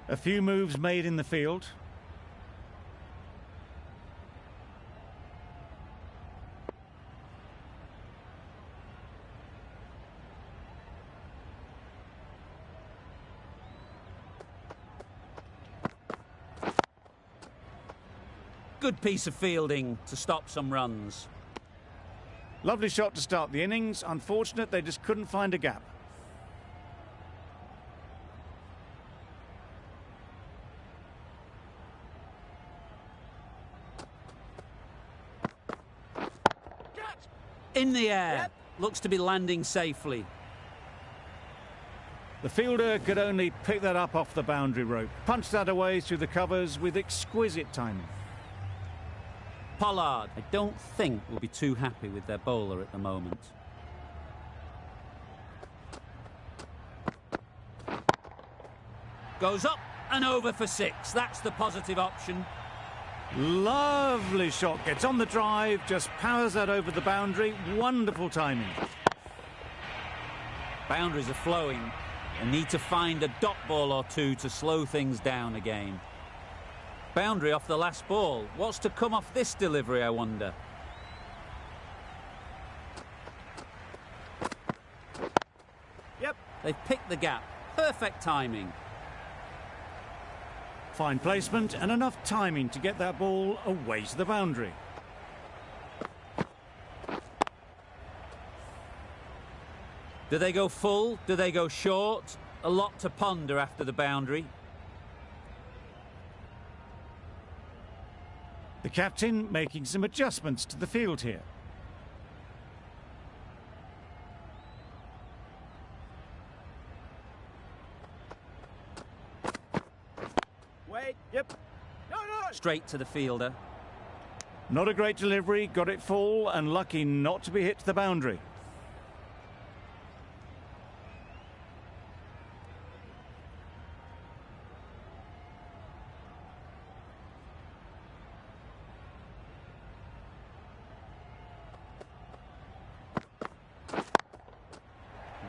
A few moves made in the field. Good piece of fielding to stop some runs. Lovely shot to start the innings. Unfortunate they just couldn't find a gap. In the air. Yep. Looks to be landing safely. The fielder could only pick that up off the boundary rope. Punched that away through the covers with exquisite timing. Pollard, I don't think, will be too happy with their bowler at the moment. Goes up and over for 6. That's the positive option. Lovely shot. Gets on the drive, just powers that over the boundary. Wonderful timing. Boundaries are flowing. They need to find a dot ball or two to slow things down again. Boundary off the last ball. What's to come off this delivery, I wonder? Yep. They've picked the gap. Perfect timing. Fine placement and enough timing to get that ball away to the boundary. Do they go full? Do they go short? A lot to ponder after the boundary. The captain making some adjustments to the field here. Wait, yep. No. Straight to the fielder. Not a great delivery, got it full and lucky not to be hit to the boundary.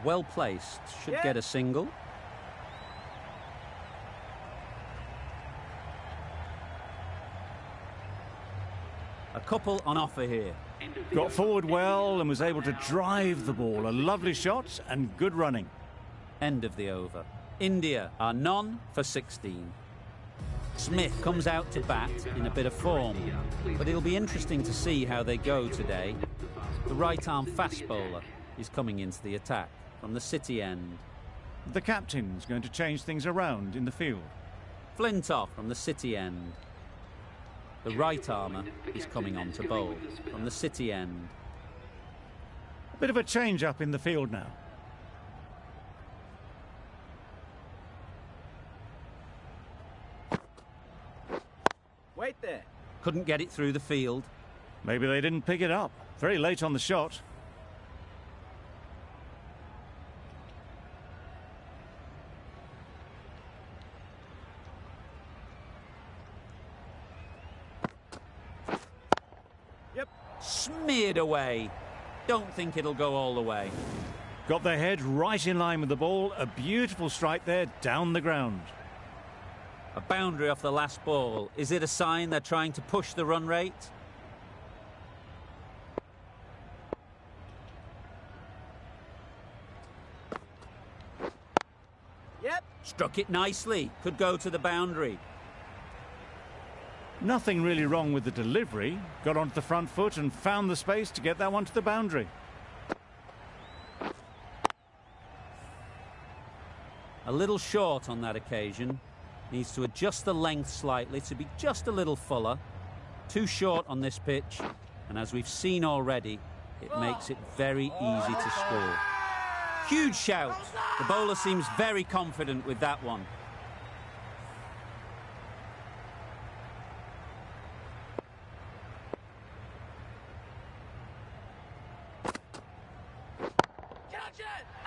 Well placed, should get a single. A couple on offer here. Got forward well and was able to drive the ball. A lovely shot and good running. End of the over. India are none for 16. Smith comes out to bat in a bit of form, but it'll be interesting to see how they go today. The right-arm fast bowler is coming into the attack from the City end. The captain's going to change things around in the field. Flintoff from the City end. The right armour is coming on to bowl from the City end. A bit of a change up in the field now. Wait there. Couldn't get it through the field. Maybe they didn't pick it up. Very late on the shot. Smeared away. Don't think it'll go all the way. Got their head right in line with the ball. A beautiful strike there down the ground. A boundary off the last ball. Is it a sign they're trying to push the run rate? Yep. Struck it nicely. Could go to the boundary. Nothing really wrong with the delivery. Got onto the front foot and found the space to get that one to the boundary. A little short on that occasion. Needs to adjust the length slightly to be just a little fuller. Too short on this pitch. And as we've seen already, it makes it very easy to score. Huge shout. The bowler seems very confident with that one.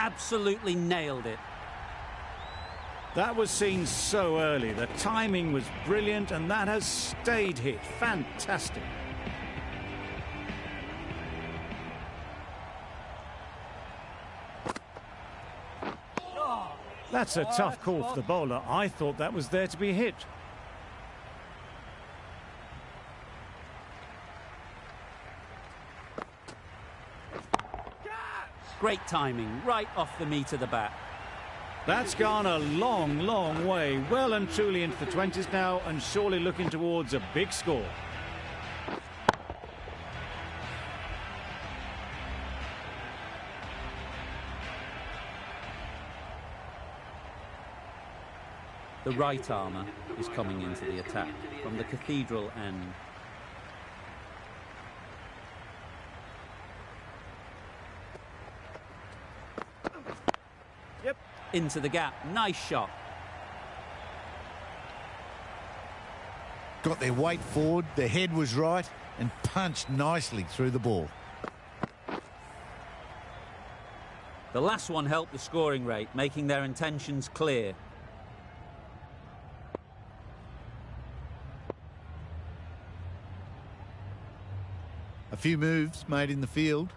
Absolutely nailed it. That was seen so early. The timing was brilliant and that has stayed hit. Fantastic. That's a tough call for the bowler. I thought that was there to be hit. Great timing, right off the meat of the bat. That's gone a long, long way. Well and truly into the 20s now, and surely looking towards a big score. The right armour is coming into the attack from the cathedral end. Yep. Into the gap, nice shot. Got their weight forward, their head was right, and punched nicely through the ball. The last one helped the scoring rate, making their intentions clear. A few moves made in the field.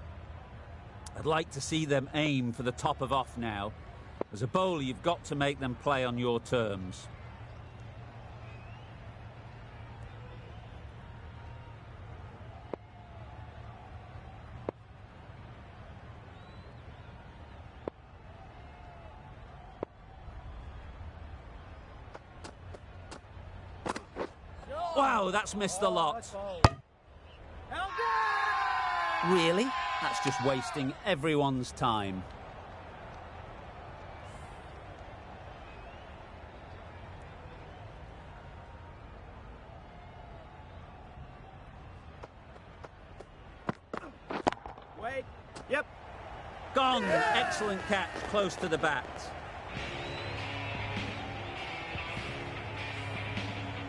I'd like to see them aim for the top of off now. As a bowler, you've got to make them play on your terms. Wow, that's missed the lot. Really? That's just wasting everyone's time. Wait. Yep. Gone. Excellent catch, close to the bat.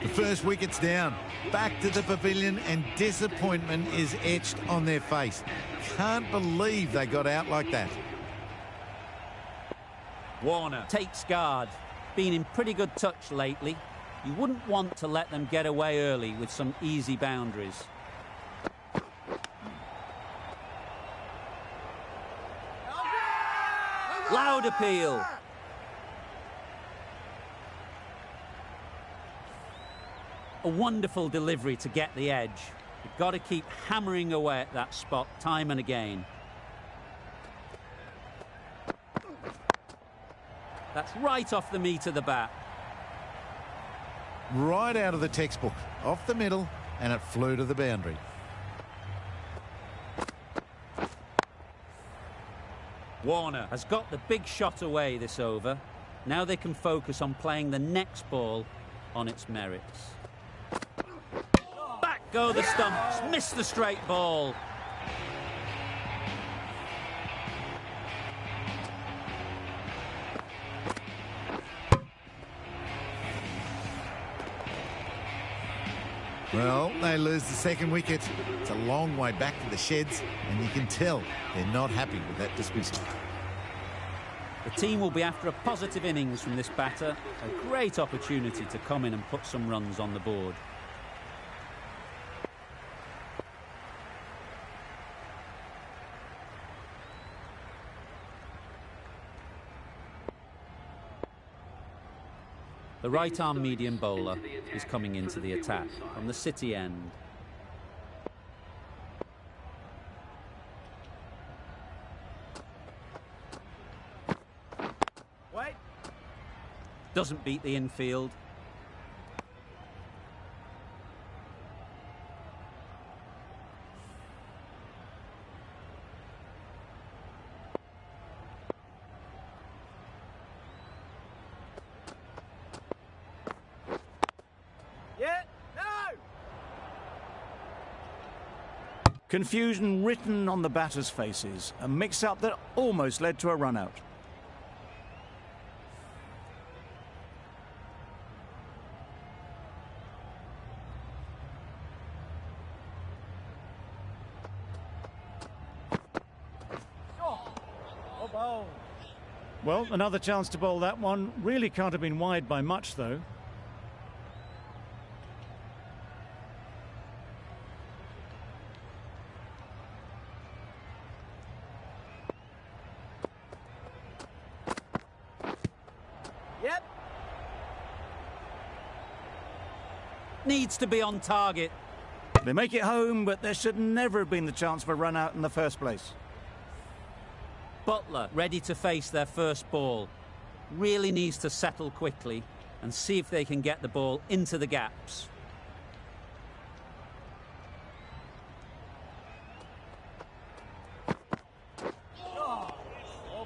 The first wicket's down. Back to the pavilion, and disappointment is etched on their face. Can't believe they got out like that. Warner takes guard. Been in pretty good touch lately. You wouldn't want to let them get away early with some easy boundaries. Loud appeal. A wonderful delivery to get the edge. You've got to keep hammering away at that spot time and again. That's right off the meat of the bat. Right out of the textbook. Off the middle, and it flew to the boundary. Warner has got the big shot away this over. Now they can focus on playing the next ball on its merits. Back go the stumps, miss the straight ball. Well, they lose the second wicket. It's a long way back to the sheds, and you can tell they're not happy with that dismissal. The team will be after a positive innings from this batter. A great opportunity to come in and put some runs on the board. The right-arm medium bowler is coming into the attack from the City end. Wait. Doesn't beat the infield. Yeah. No. Confusion written on the batters' faces. A mix-up that almost led to a run-out. Well, another chance to bowl that one. Really can't have been wide by much, though. Needs to be on target. They make it home, but there should never have been the chance for a run out in the first place. Butler ready to face their first ball. Really needs to settle quickly and see if they can get the ball into the gaps.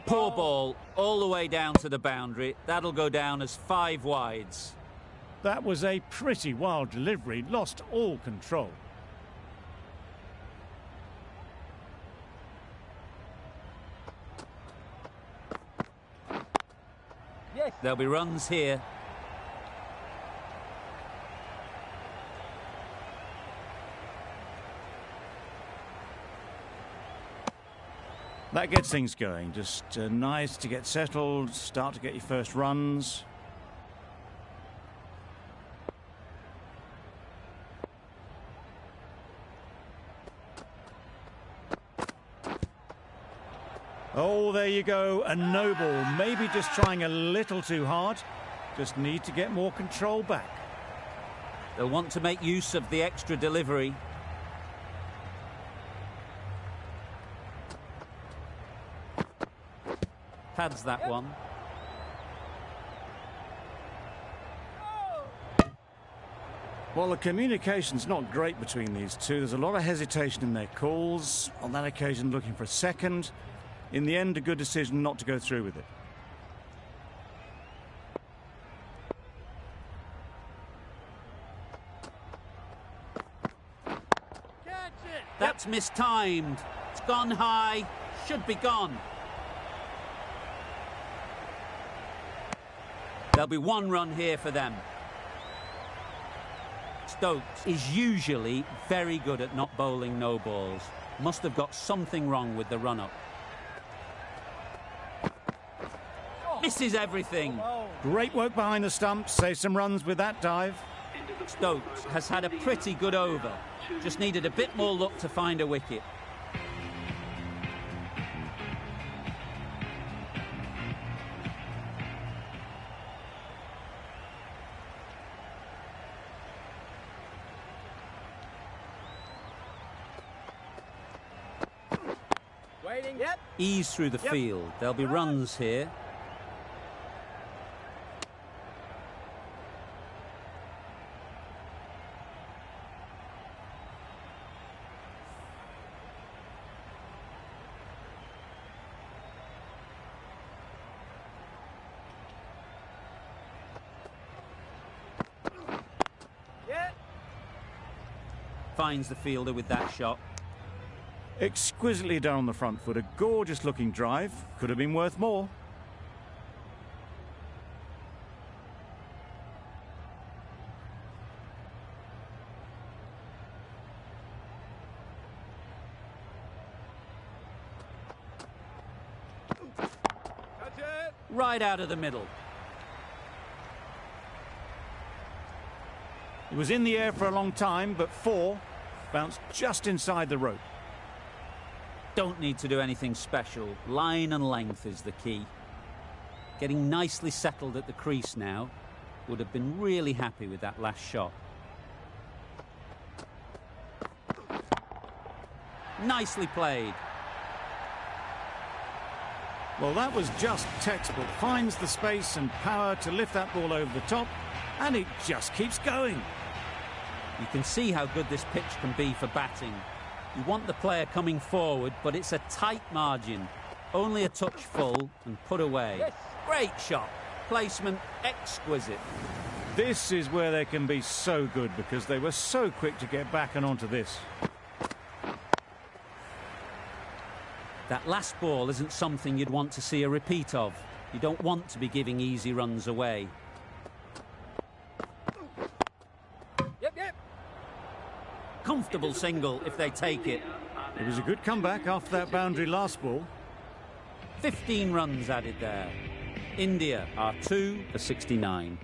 Poor ball, all the way down to the boundary. That'll go down as 5 wides. That was a pretty wild delivery, lost all control. Yes. There'll be runs here. That gets things going. Just nice to get settled, start to get your first runs. Oh, there you go, a no ball. Maybe just trying a little too hard. Just need to get more control back. They'll want to make use of the extra delivery. Pads that one. Well, the communication's not great between these two. There's a lot of hesitation in their calls. On that occasion, looking for a second. In the end, a good decision not to go through with it. Catch it. That's mistimed. It's gone high. Should be gone. There'll be 1 run here for them. Stokes is usually very good at not bowling no balls. Must have got something wrong with the run-up. Misses everything. Great work behind the stumps. Save some runs with that dive. Stokes has had a pretty good over. Just needed a bit more luck to find a wicket. Waiting. Yep. Ease through the field. There'll be runs here. Finds the fielder with that shot. Exquisitely done on the front foot. A gorgeous looking drive. Could have been worth more. Catch it. Right out of the middle. It was in the air for a long time, but 4 bounced just inside the rope. Don't need to do anything special. Line and length is the key. Getting nicely settled at the crease now. Would have been really happy with that last shot. Nicely played. Well, that was just textbook. Finds the space and power to lift that ball over the top, and it just keeps going. You can see how good this pitch can be for batting. You want the player coming forward, but it's a tight margin. Only a touch full and put away. Yes. Great shot. Placement exquisite. This is where they can be so good, because they were so quick to get back and onto this. That last ball isn't something you'd want to see a repeat of. You don't want to be giving easy runs away. Yep. Comfortable single if they take it. It was a good comeback after that boundary last ball. 15 runs added there. India are 2 for 69.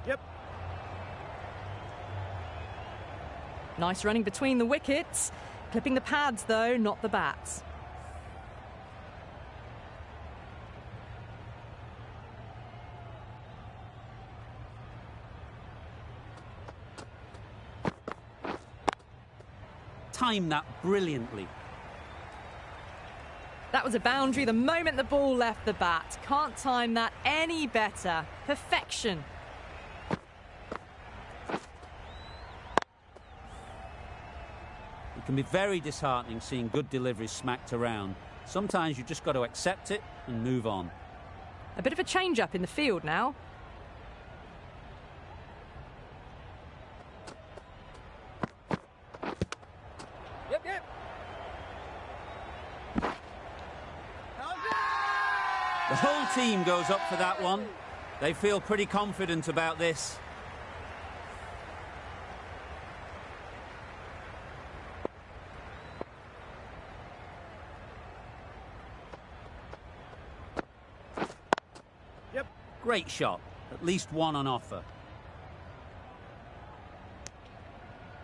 Yep. Nice running between the wickets. Clipping the pads, though, not the bats. timed that brilliantly. That was a boundary the moment the ball left the bat. Can't time that any better. Perfection. It can be very disheartening seeing good deliveries smacked around. Sometimes you've just got to accept it and move on. A bit of a change-up in the field now. Yep, yep. The whole team goes up for that one. They feel pretty confident about this. Yep. Great shot. At least one on offer.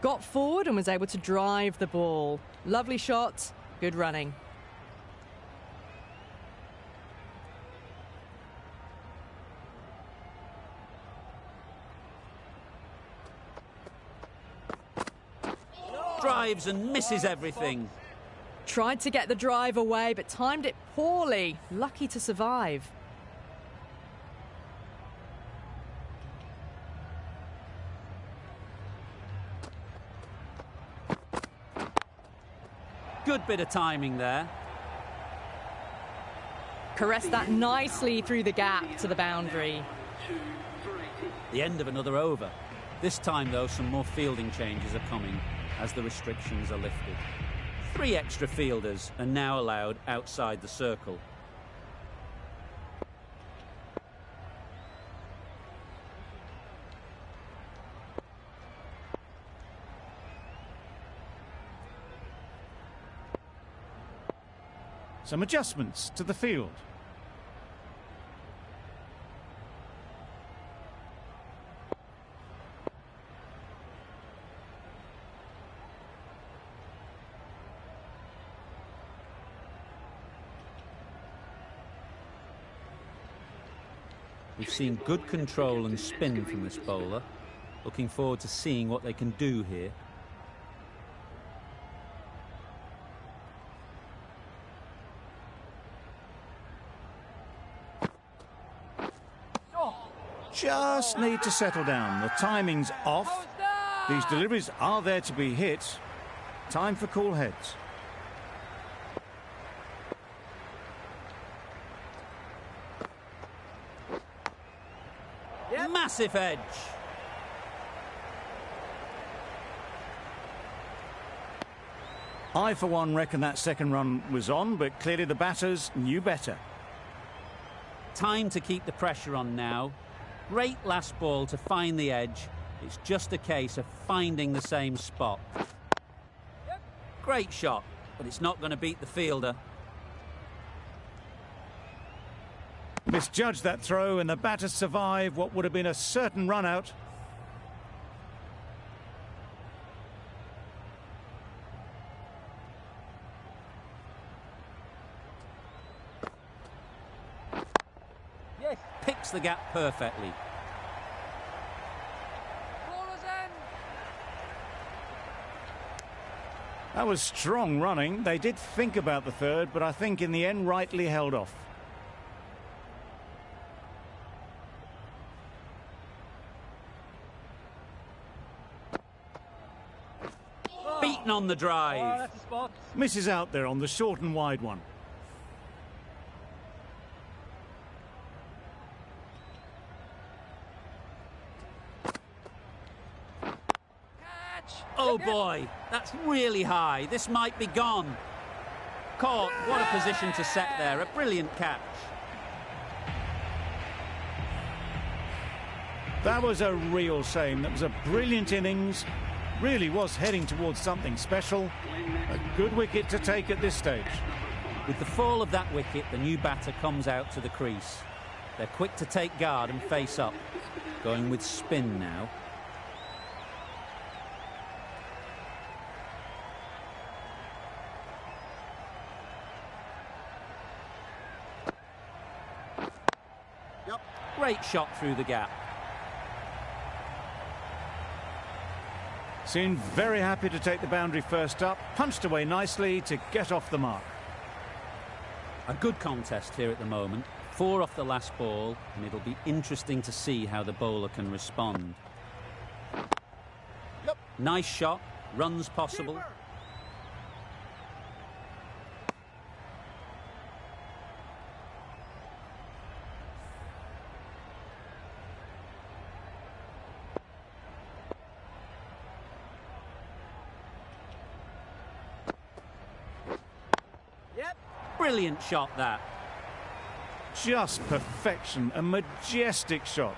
Got forward and was able to drive the ball. Lovely shot, good running. Drives and misses everything. Tried to get the drive away, but timed it poorly. Lucky to survive. Good bit of timing there. Caressed that nicely through the gap to the boundary. The end of another over. This time, though, some more fielding changes are coming as the restrictions are lifted. 3 extra fielders are now allowed outside the circle. Some adjustments to the field. We've seen good control and spin from this bowler. Looking forward to seeing what they can do here. Just need to settle down. The timing's off. These deliveries are there to be hit. Time for cool heads. Yep. Massive edge. I, for one, reckon that second run was on, but clearly the batters knew better. Time to keep the pressure on now. Great last ball to find the edge. It's just a case of finding the same spot. Yep. Great shot, but it's not going to beat the fielder. Misjudged that throw, and the batters survive what would have been a certain run out. Yes. Picks the gap perfectly. Ballers in. That was strong running. They did think about the third, but I think in the end rightly held off. Beaten on the Oh, drive. that's the spot. Misses out there on the short and wide one. Catch. Oh Yep, yep. boy, that's really high. This might be gone. Caught. What a position to set there. A brilliant catch. That was a real shame. That was a brilliant innings. Really was heading towards something special. A good wicket to take at this stage. With the fall of that wicket, the new batter comes out to the crease. They're quick to take guard and face up. Going with spin now. Great shot through the gap. Seemed very happy to take the boundary first up, punched away nicely to get off the mark. A good contest here at the moment. 4 off the last ball, and it'll be interesting to see how the bowler can respond. Yep. Nice shot, runs possible. Brilliant shot, that. Just perfection, a majestic shot.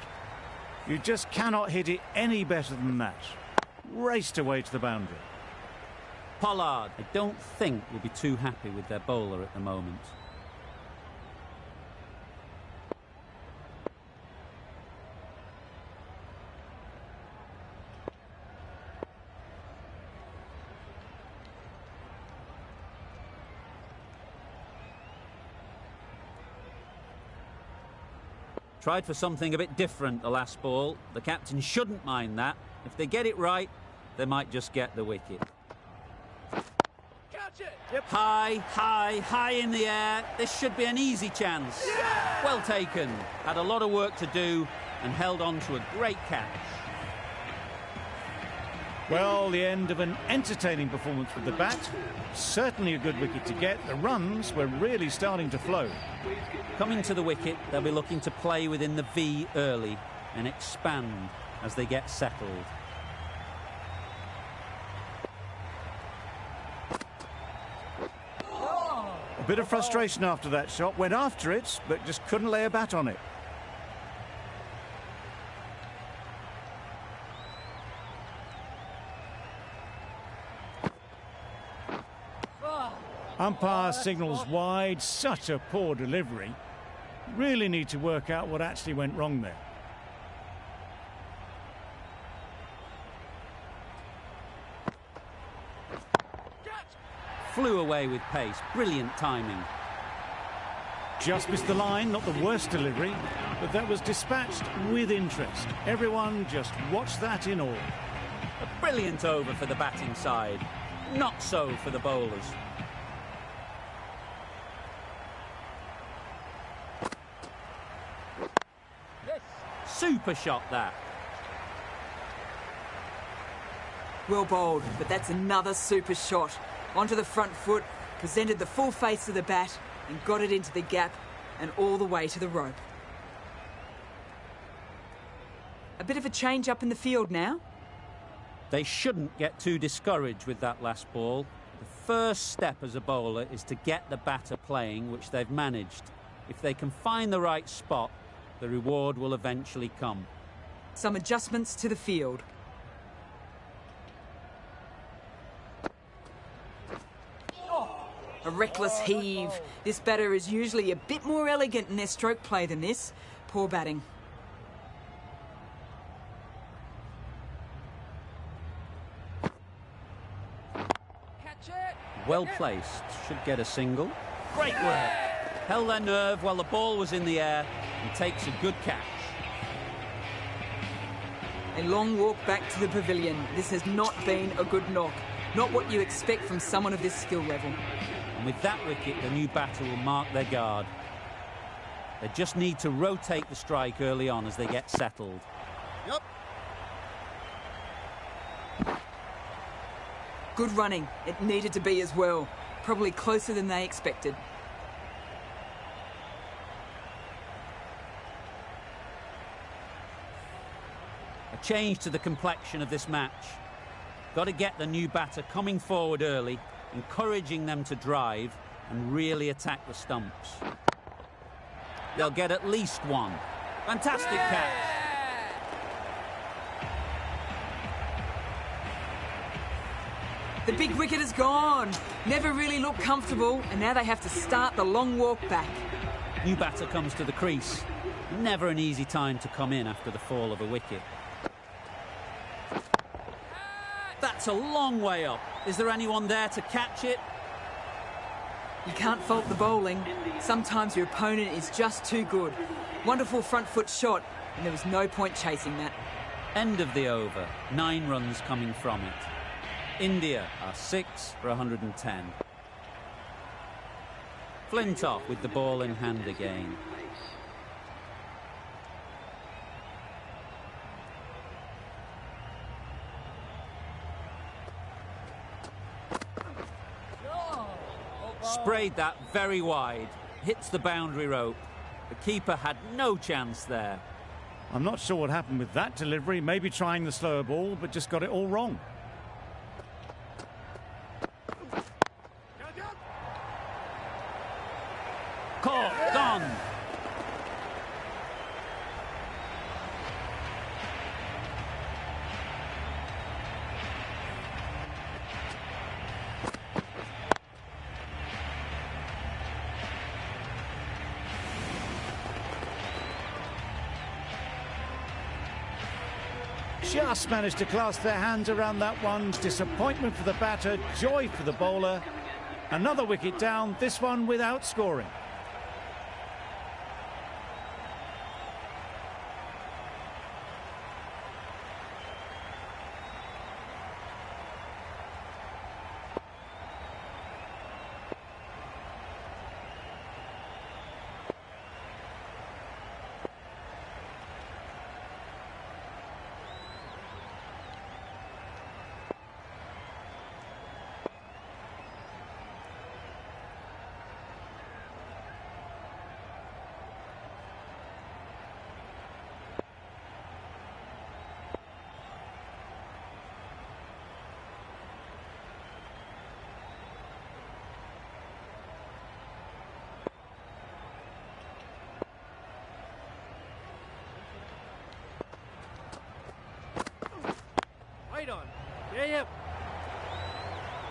You just cannot hit it any better than that. Raced away to the boundary. Pollard, I don't think, will be too happy with their bowler at the moment. Tried for something a bit different the last ball. The captain shouldn't mind that. If they get it right, they might just get the wicket. Catch it! Yep. High in the air. This should be an easy chance. Yeah! Well taken. Had a lot of work to do and held on to a great catch. Well, the end of an entertaining performance with the bat. Certainly a good wicket to get. The runs were really starting to flow. Coming to the wicket, they'll be looking to play within the V early and expand as they get settled. A bit of frustration after that shot. Went after it, but just couldn't lay a bat on it. Umpire signals wide. Such a poor delivery. Really need to work out what actually went wrong there. Flew away with pace. Brilliant timing. Just missed the line, not the worst delivery, but that was dispatched with interest. Everyone just watched that in awe. A brilliant over for the batting side. Not so for the bowlers. Super shot, that. Well bowled, but that's another super shot. Onto the front foot, presented the full face of the bat and got it into the gap and all the way to the rope. A bit of a change up in the field now. They shouldn't get too discouraged with that last ball. The first step as a bowler is to get the batter playing, which they've managed. If they can find the right spot, the reward will eventually come. Some adjustments to the field. A reckless heave. This batter is usually a bit more elegant in their stroke play than this. Poor batting. Catch it! Well placed. Should get a single. Great work. Held their nerve while the ball was in the air and takes a good catch. A long walk back to the pavilion. This has not been a good knock. Not what you expect from someone of this skill level. And with that wicket, the new batter will mark their guard. They just need to rotate the strike early on as they get settled. Yep. Good running. It needed to be as well. Probably closer than they expected. A change to the complexion of this match. Got to get the new batter coming forward early, encouraging them to drive and really attack the stumps. They'll get at least one. Fantastic catch. The big wicket is gone. Never really looked comfortable, and now they have to start the long walk back. New batter comes to the crease. Never an easy time to come in after the fall of a wicket. That's a long way up. Is there anyone there to catch it? You can't fault the bowling. Sometimes your opponent is just too good. Wonderful front foot shot, and there was no point chasing that. End of the over. 9 runs coming from it. India are 6 for 110. Flintoff with the ball in hand again. Sprayed that very wide. Hits the boundary rope. The keeper had no chance there. I'm not sure what happened with that delivery. Maybe trying the slower ball, but just got it all wrong. Caught, gone. Just managed to clasp their hands around that one. Disappointment for the batter, joy for the bowler. Another wicket down, this one without scoring.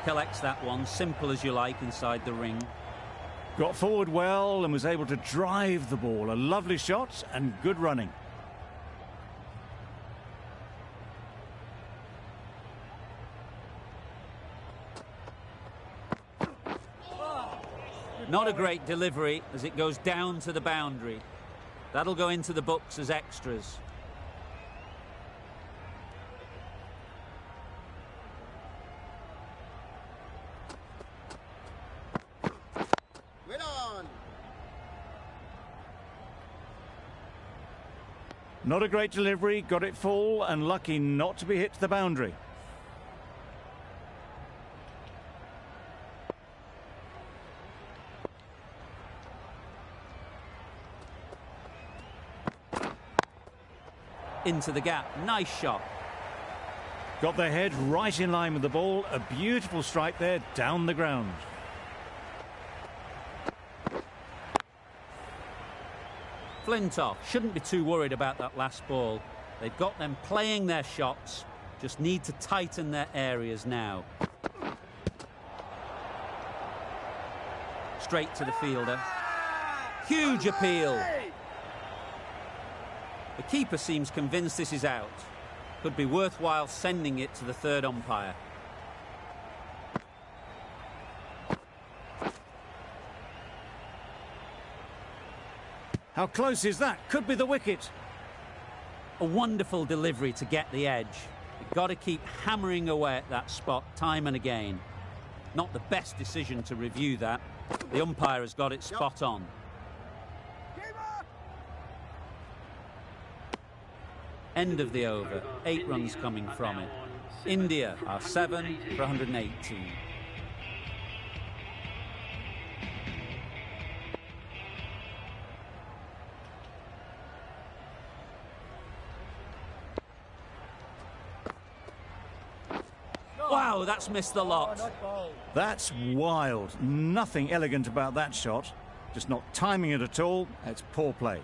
Collects that one, simple as you like, inside the ring. Got forward well and was able to drive the ball. A lovely shot and good running. Not a great delivery as it goes down to the boundary. That'll go into the books as extras. Not a great delivery, got it full and lucky not to be hit to the boundary. Into the gap, nice shot. Got their head right in line with the ball. A beautiful strike there, down the ground. Flintoff shouldn't be too worried about that last ball. They've got them playing their shots, just need to tighten their areas now. Straight to the fielder. Huge appeal. The keeper seems convinced this is out. Could be worthwhile sending it to the third umpire. How close is that? Could be the wicket. A wonderful delivery to get the edge. You've got to keep hammering away at that spot time and again. Not the best decision to review that. The umpire has got it spot on. End of the over. 8 runs coming from it. India are 7 for 118. Wow, that's missed the lot. That's wild. Nothing elegant about that shot. Just not timing it at all. It's poor play.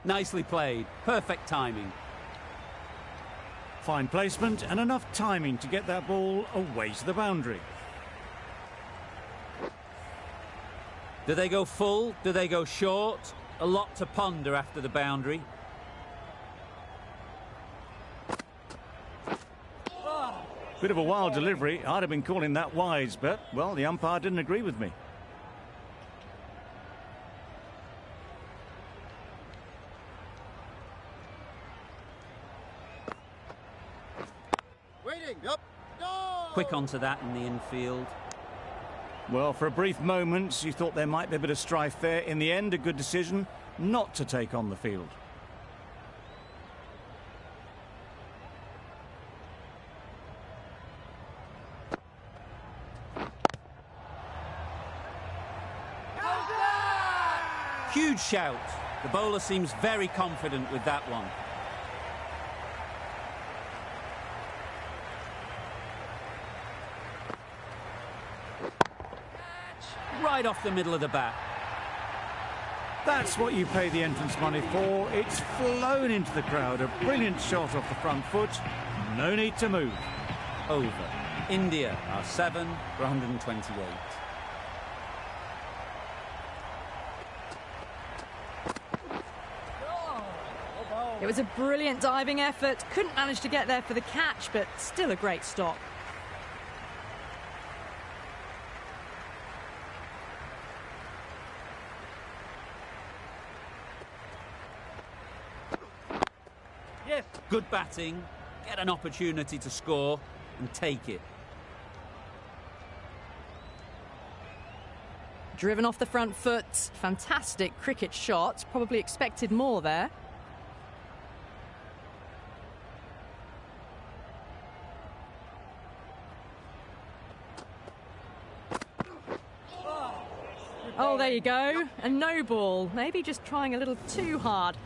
Nicely played. Perfect timing. Fine placement and enough timing to get that ball away to the boundary. Do they go full? Do they go short? A lot to ponder after the boundary. Bit of a wild delivery. I'd have been calling that wise, but, well, the umpire didn't agree with me. Quick onto that in the infield. Well, for a brief moment, you thought there might be a bit of strife there. In the end, a good decision not to take on the field. Huge shout. The bowler seems very confident with that one. Right off the middle of the bat. That's what you pay the entrance money for. It's flown into the crowd. A brilliant shot off the front foot. No need to move. Over. India are 7 for 128. It was a brilliant diving effort. Couldn't manage to get there for the catch, but still a great stop. Yes. Good batting. Get an opportunity to score and take it. Driven off the front foot. Fantastic cricket shot. Probably expected more there. Oh, there you go. A no ball. Maybe just trying a little too hard.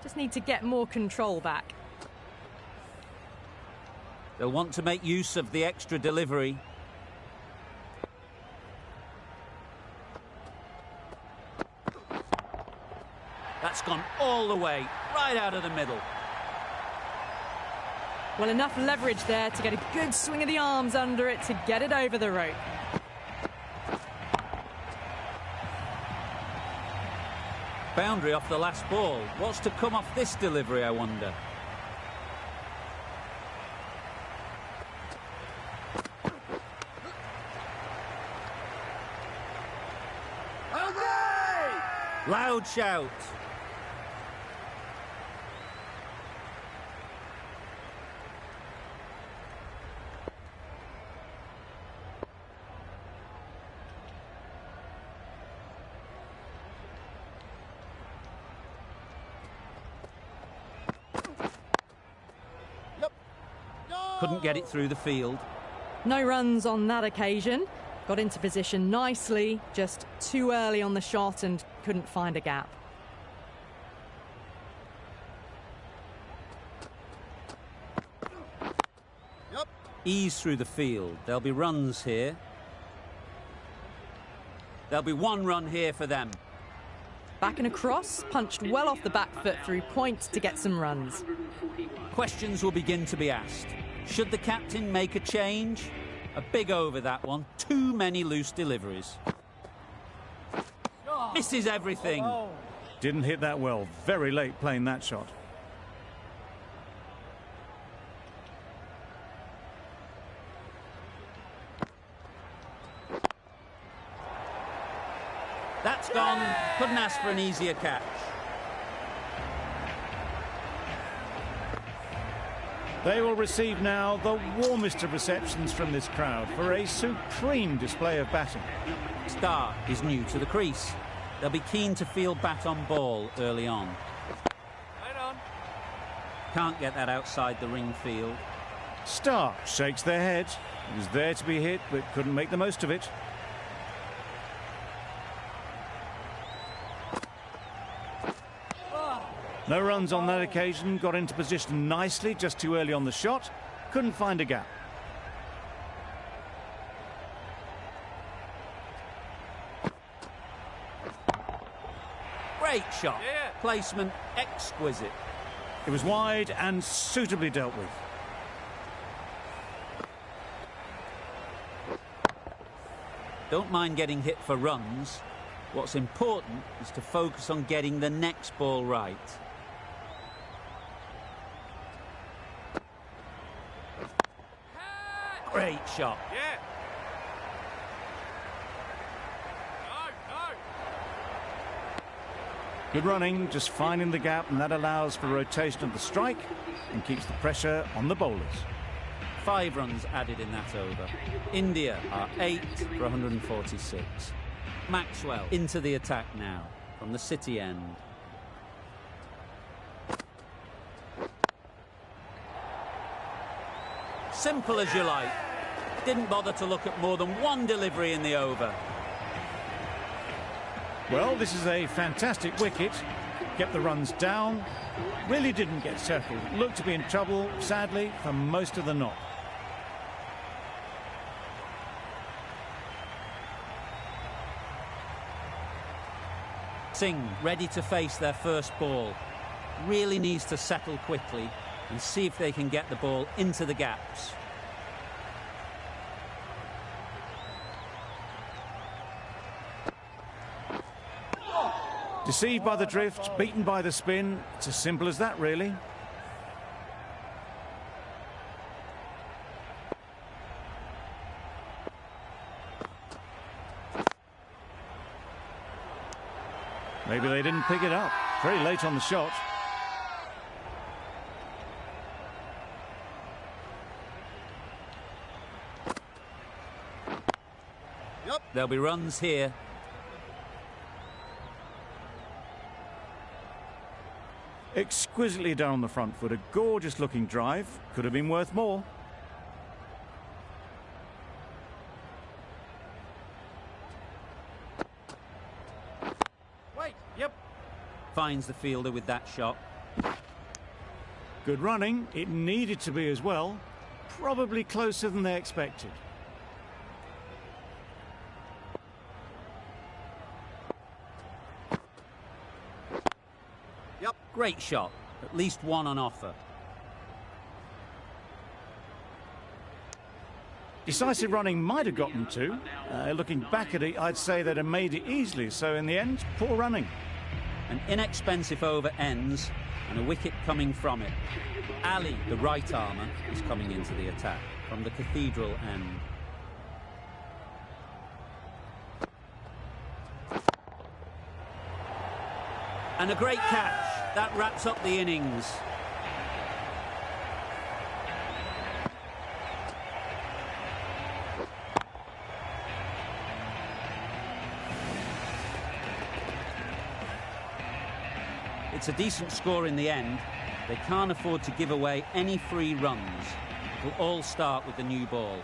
Just need to get more control back. They'll want to make use of the extra delivery. That's gone all the way, right out of the middle. Well, enough leverage there to get a good swing of the arms under it to get it over the rope. Boundary off the last ball. What's to come off this delivery, I wonder? Okay! Loud shout. Couldn't get it through the field. No runs on that occasion. Got into position nicely, just too early on the shot and couldn't find a gap. Ease through the field. There'll be runs here. There'll be 1 run here for them. Back and across, punched well off the back foot through point to get some runs. Questions will begin to be asked. Should the captain make a change? A big over, that one. Too many loose deliveries. Misses everything. Didn't hit that well. Very late playing that shot. That's gone. Couldn't ask for an easier catch. They will receive now the warmest of receptions from this crowd for a supreme display of batting. Stark is new to the crease. They'll be keen to field bat on ball early on. Right on. Can't get that outside the ring field. Stark shakes their head. He was there to be hit, but couldn't make the most of it. No runs on that occasion. Got into position nicely, just too early on the shot. Couldn't find a gap. Great shot. Yeah. Placement exquisite. It was wide and suitably dealt with. Don't mind getting hit for runs. What's important is to focus on getting the next ball right. Great shot. Yeah. Good running, just finding the gap, and that allows for rotation of the strike and keeps the pressure on the bowlers. 5 runs added in that over. India are 8 for 146. Maxwell into the attack now from the City end. Simple as you like. Didn't bother to look at more than one delivery in the over. Well, this is a fantastic wicket. Kept the runs down. Really didn't get settled. Looked to be in trouble, sadly, for most of the knock. Singh ready to face their first ball. Really needs to settle quickly and see if they can get the ball into the gaps. Deceived by the drift, beaten by the spin. It's as simple as that, really. Maybe they didn't pick it up. Very late on the shot. There'll be runs here. Exquisitely done on the front foot. A gorgeous looking drive. Could have been worth more. Wait, yep. Finds the fielder with that shot. Good running. It needed to be as well. Probably closer than they expected. Great shot. At least one on offer. Decisive running might have gotten two. Looking back at it, I'd say they'd have made it easily. So in the end, poor running. An inexpensive over ends and a wicket coming from it. Ali, the right armour, is coming into the attack from the Cathedral end. And a great catch. That wraps up the innings. It's a decent score in the end. They can't afford to give away any free runs. It'll all start with the new ball.